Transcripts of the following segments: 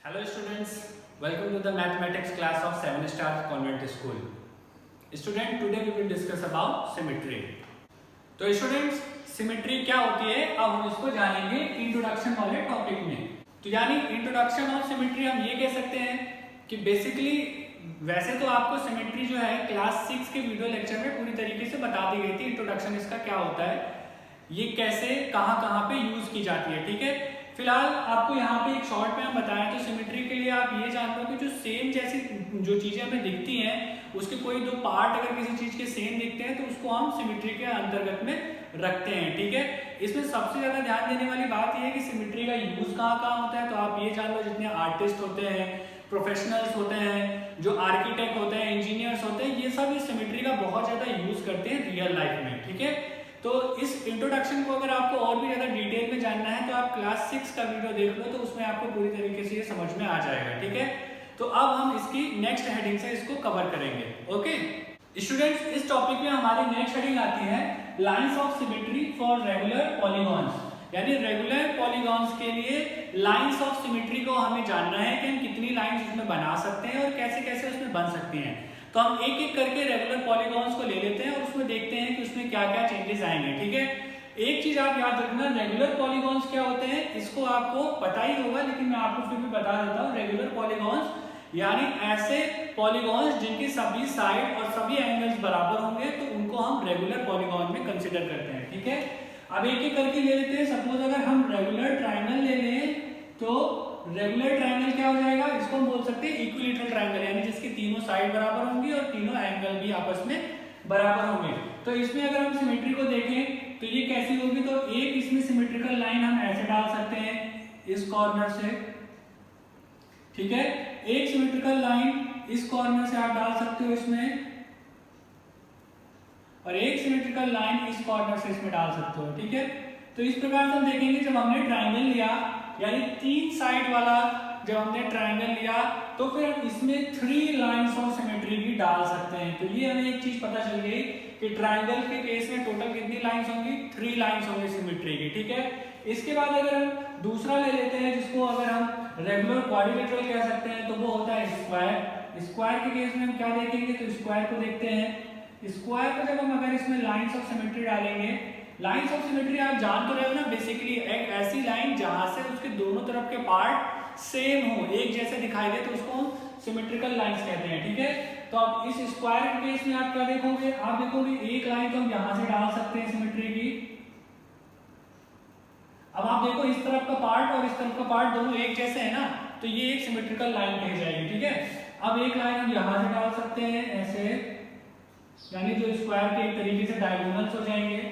Hello students, welcome to the mathematics class of 7 Star Convent School. Student, today we will discuss about symmetry. तो students, symmetry क्या होती है अब हम इसको जानेंगे इंट्रोडक्शन वाले टॉपिक में। तो यानी इंट्रोडक्शन ऑफ सिमेट्री हम ये कह सकते हैं कि बेसिकली वैसे तो आपको सिमेट्री जो है क्लास 6 के वीडियो लेक्चर में पूरी तरीके से बता दी गई थी। इंट्रोडक्शन इसका क्या होता है, ये कैसे कहाँ पे यूज की जाती है, ठीक है। फिलहाल आपको यहाँ पे एक शॉर्ट में हम बताएं तो सिमेट्री के लिए आप ये जान लो कि जो सेम जैसी जो चीजें हमें दिखती हैं उसके कोई दो पार्ट अगर किसी चीज के सेम दिखते हैं तो उसको हम सिमेट्री के अंतर्गत में रखते हैं, ठीक है। इसमें सबसे ज्यादा ध्यान देने वाली बात यह है कि सिमेट्री का यूज कहाँ होता है। तो आप ये जान लो जितने आर्टिस्ट होते हैं, प्रोफेशनल्स होते हैं, जो आर्किटेक्ट होते हैं, इंजीनियर्स होते हैं, ये सब इस सिमेट्री का बहुत ज्यादा यूज करते हैं रियल लाइफ में, ठीक है। तो इस इंट्रोडक्शन को अगर आपको और भी ज्यादा डिटेल में जानना है तो आप क्लास 6 का वीडियो देख लो, तो उसमें आपको पूरी तरीके से ये समझ में आ जाएगा, ठीक है। तो अब हम इसकी नेक्स्ट हेडिंग से इसको कवर करेंगे। ओके स्टूडेंट्स, इस टॉपिक में हमारी नेक्स्ट हेडिंग आती है lines of symmetry for regular polygons. यानी रेगुलर पॉलीगॉन्स के लिए लाइंस ऑफ सिमेट्री को हमें जानना है कि हम कितनी लाइंस उसमें बना सकते हैं और कैसे कैसे उसमें बन सकती हैं। तो हम एक एक करके रेगुलर पॉलीगॉन्स को ले लेते हैं और उसमें देखते हैं कि उसमें क्या क्या चेंजेस आएंगे, ठीक है। एक चीज आप याद रखना, रेगुलर पॉलीगॉन्स क्या होते हैं इसको आपको पता ही होगा, लेकिन मैं आपको फिर भी बता देता हूँ। रेगुलर पॉलीगॉन्स यानी ऐसे पॉलीगॉन्स जिनकी सभी साइड और सभी एंगल्स बराबर होंगे तो उनको हम रेगुलर पॉलीगॉन में कंसिडर करते हैं, ठीक है। अब एक एक करके ले लेते हैं। सपोज अगर हम रेगुलर ट्राइंगल ले लें तो रेगुलर ट्राइंगल क्या हो जाएगा, इसको हम बोल सकते हैं इक्विलेटरल ट्राइंगल, यानी जिसकी तीनों साइड बराबर होंगी और तीनों एंगल भी आपस में बराबर होंगे। तो इसमें अगर हम सिमेट्री को देखें तो ये कैसी होगी, तो एक इसमें सिमेट्रिकल लाइन हम ऐसे डाल सकते हैं इस कॉर्नर से, ठीक है। एक सिमेट्रिकल लाइन इस कॉर्नर से आप डाल सकते हो इसमें, और एक सिमेट्रिकल लाइन इस कॉर्नर से इसमें डाल सकते हो, ठीक है। तो इस प्रकार से हम देखेंगे जब हमने ट्राइंगल लिया, यानी 3 साइड वाला जब हमने ट्राइंगल लिया तो फिर हम इसमें 3 लाइंस ऑफ सिमेट्री भी डाल सकते हैं। तो ये हमें एक चीज पता चल गई कि ट्राइंगल के केस में टोटल कितनी लाइंस होंगी, 3 लाइंस होंगी सिमेट्री की, ठीक है। इसके बाद अगर हम दूसरा ले लेते हैं जिसको अगर हम रेगुलर क्वाड्रिलेटरल कह सकते हैं, तो वो होता है स्क्वायर। स्क्वायर के केस में हम क्या देखेंगे, तो स्क्वायर को देखते हैं। स्क्वायर को जब हम अगर इसमें लाइंस ऑफ सिमेट्री डालेंगे, लाइंस ऑफ सिमेट्री आप जान तो रहे हो ना, बेसिकली एक ऐसी लाइन जहां से उसके दोनों तरफ के पार्ट सेम हो, एक जैसे दिखाई दे, तो उसको हम सिमेट्रिकल लाइंस कहते हैं, ठीक है। तो अब इस स्क्वायर के केस में आप क्या देखोगे, आप देखोगे एक लाइन तो हम यहां से डाल सकते हैं सिमेट्री की। अब आप देखो इस तरफ का पार्ट और इस तरफ का पार्ट दोनों एक जैसे है ना, तो ये एक सिमेट्रिकल लाइन कही जाएगी, ठीक है। अब एक लाइन हम यहां से डाल सकते हैं ऐसे, यानी जो स्क्वायर के एक तरीके से डायगोनल्स हो जाएंगे।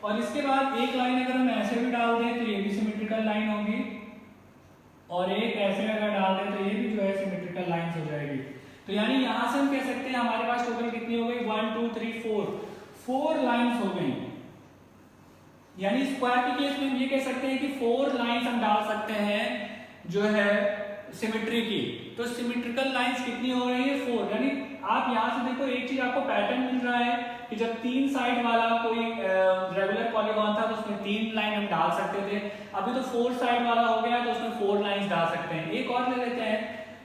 और इसके बाद एक लाइन अगर हम ऐसे भी डाल दें तो ये भी सिमेट्रिकल लाइन होगी, और एक ऐसे अगर डाल दें तो ये भी जो है सिमेट्रिकल लाइंस हो जाएगी। तो यानी यहां से हम कह सकते हैं हमारे पास टोटल कितनी हो गई, 1 2 3 4 लाइंस हो गई। यानी स्क्वायर के केस में हम ये कह सकते हैं कि 4 लाइंस हम डाल सकते हैं जो है सिमेट्री की। तो सिमेट्रिकल लाइंस कितनी हो रही है, 4। यानी आप यहां से देखो एक चीज आपको पैटर्न मिल रहा है कि जब 3 साइड वाला कोई रेगुलर पॉलीगॉन था तो उसमें 3 लाइन हम डाल सकते थे। अभी तो 4 साइड वाला हो गया तो उसमें 4 लाइंस डाल सकते हैं। एक और ले लेते हैं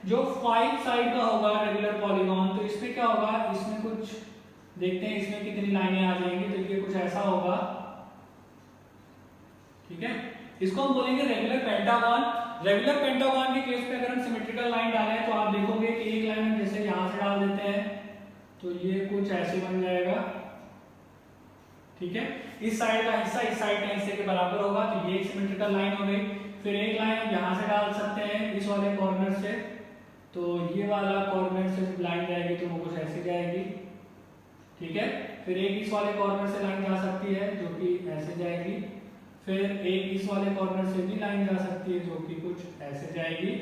जो 5 साइड का होगा रेगुलर पॉलीगॉन, तो इसमें क्या होगा, इसमें कुछ देखते हैं इसमें कितनी लाइनें आ जाएंगी। तो ये कुछ ऐसा होगा, ठीक है। इसको हम बोलेंगे रेगुलर पेंटागन। रेगुलर पेंटागन के केस पे अगर हम सिमेट्रिकल लाइन डालें तो आप देखोगे कि एक लाइन हम जैसे यहां से डाल देते हैं तो ये कुछ ऐसे बन जाएगा, ठीक है। इस साइड का हिस्सा इस साइड के हिस्से के बराबर होगा, तो ये एक सिमेट्रिकल लाइन हो गई। फिर एक लाइन हम यहां से डाल सकते हैं इस वाले कॉर्नर से, तो ये वाला कॉर्नर से लाइन जाएगी तो वो कुछ ऐसे जाएगी, ठीक है। फिर एक इस वाले कॉर्नर से लाइन जा सकती है जो कि ऐसे जाएगी। फिर एक इस वाले कॉर्नर से भी लाइन जा सकती है जो कि कुछ ऐसे जाएगी,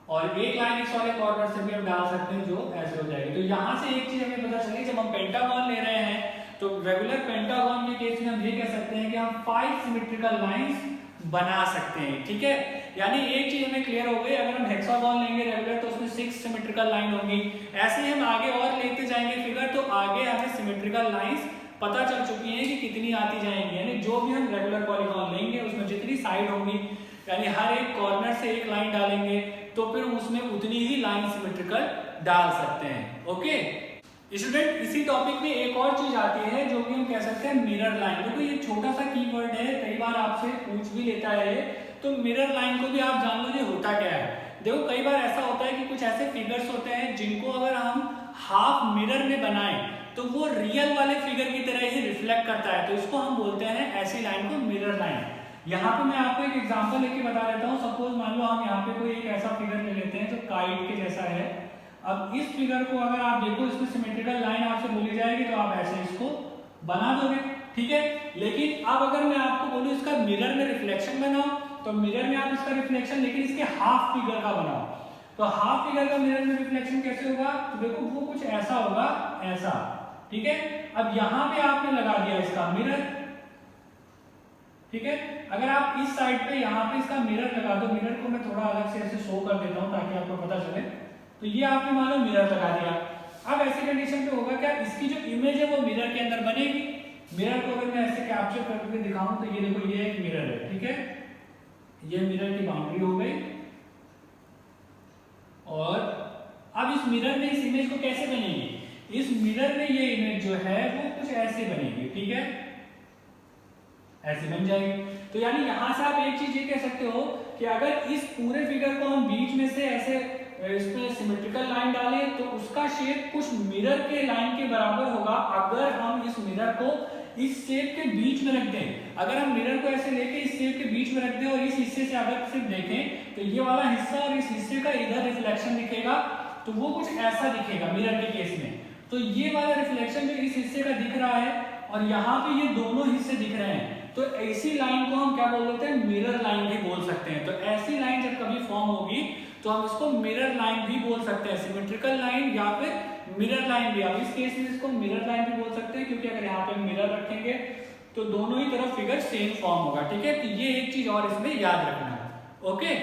और एक लाइन इस वाले कॉर्नर से भी हम डाल सकते हैं जो ऐसे हो जाएगी। तो यहां से एक चीज हमें पता चली, जब हम पेंटागन ले रहे हैं तो रेगुलर पेंटागन के केस में हम ये कह सकते हैं कि हम 5 सिमेट्रिकल लाइंस बना सकते हैं, ठीक है। यानी एक चीज हमें क्लियर हो गई, अगर हम हेक्सागन लेंगे रेगुलर तो उसमें 6 सिमेट्रिकल लाइन होंगी। ऐसे ही हम आगे और लेते जाएंगे फिगर, तो आगे हमें सिमेट्रिकल लाइंस पता चल चुकी है कि कितनी आती जाएंगी। यानी जो भी हम रेगुलर पॉलीगॉन लेंगे उसमें जितनी साइड होंगी यानी हर एक कॉर्नर से एक लाइन डालेंगे तो फिर उसमें उतनी ही लाइन सिमेट्रिकल डाल सकते हैं। ओके स्टूडेंट, इसी टॉपिक में एक और चीज आती है जो कि हम कह सकते हैं मिरर लाइन। देखो ये छोटा सा कीवर्ड है, कई बार आपसे पूछ भी लेता है, तो मिरर लाइन को भी आप जान लो ये होता क्या है। देखो कई बार ऐसा होता है कि कुछ ऐसे फिगर्स होते हैं जिनको अगर हम हाफ मिरर में बनाएं तो वो रियल वाले फिगर की तरह ही रिफ्लेक्ट करता है, तो इसको हम बोलते हैं ऐसी लाइन को मिरर लाइन। यहाँ पे मैं आपको एक एग्जांपल लेके बता देता हूँ। सपोज मान लो हम यहाँ पे कोई एक ऐसा फिगर ले लेते हैं जो काइट के जैसा है। अब इस फिगर को अगर आप देखो, इसमें सिमेट्रिकल लाइन आपसे बोली जाएगी तो आप ऐसे इसको बना दोगे, ठीक है। लेकिन अब अगर मैं आपको बोलूँ इसका मिरर में रिफ्लेक्शन बनाओ, तो मिरर में आप इसका रिफ्लेक्शन लेकिन इसके हाफ फिगर का बनाओ, तो हाफ फिगर का मिरर में रिफ्लेक्शन कैसे होगा? तो देखो वो कुछ ऐसा होगा, ऐसा, ठीक है। अब यहाँ पे आपने लगा दिया इसका मिरर, ठीक है। अगर आप इस साइड पे यहाँ पे इसका मिरर लगा दो, मिरर को मैं थोड़ा अलग से ऐसे शो कर देता हूँ ताकि आपको पता चले। तो ये आपने मान लो मिरर लगा दिया। अब ऐसी कंडीशन पे होगा क्या, इसकी जो इमेज है वो मिरर के अंदर बनेगी। मिरर को अगर मैं ऐसे कैप्चर करके दिखाऊं तो ये देखो ये एक मिरर है, ठीक है। ये मिरर की बाउंड्री हो गई। और अब इस मिरर में इस इमेज को कैसे बनेगी? इस मिरर में ये इमेज जो है वो कुछ ऐसे बनेगी, ठीक है, ऐसे बन जाएगी। तो यानी यहां से आप एक चीज ये कह सकते हो कि अगर इस पूरे फिगर को हम बीच में से ऐसे इसमें सिमेट्रिकल लाइन डालें तो उसका शेप कुछ मिरर के लाइन के बराबर होगा अगर हम इस मिरर को इस शेप के बीच में रख दें। अगर हम मिरर को ऐसे लेके इस शेप के बीच में रख दें और इस हिस्से से अगर सिर्फ देखें तो ये वाला हिस्सा और इस हिस्से का इधर रिफ्लेक्शन दिखेगा, तो वो कुछ ऐसा दिखेगा मिरर के केस में। तो ये वाला रिफ्लेक्शन जो इस हिस्से का दिख रहा है और यहाँ पे ये दोनों हिस्से दिख रहे हैं, तो ऐसी लाइन को हम क्या बोल देते हैं? मिरर लाइन भी बोल सकते हैं। तो ऐसी लाइन जब कभी फॉर्म होगी तो हम इसको मिरर लाइन भी बोल सकते हैं, सिमेट्रिकल लाइन या फिर मिरर लाइन भी। अब इस केस में इसको मिरर लाइन भी बोल सकते हैं क्योंकि अगर यहाँ पे मिरर रखेंगे तो दोनों ही तरफ फिगर सेम फॉर्म होगा, ठीक है। तो ये एक चीज और इसमें याद रखना। Okay,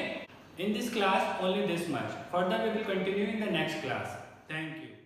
in this class only this much, further we will continue in the next class. Thank you.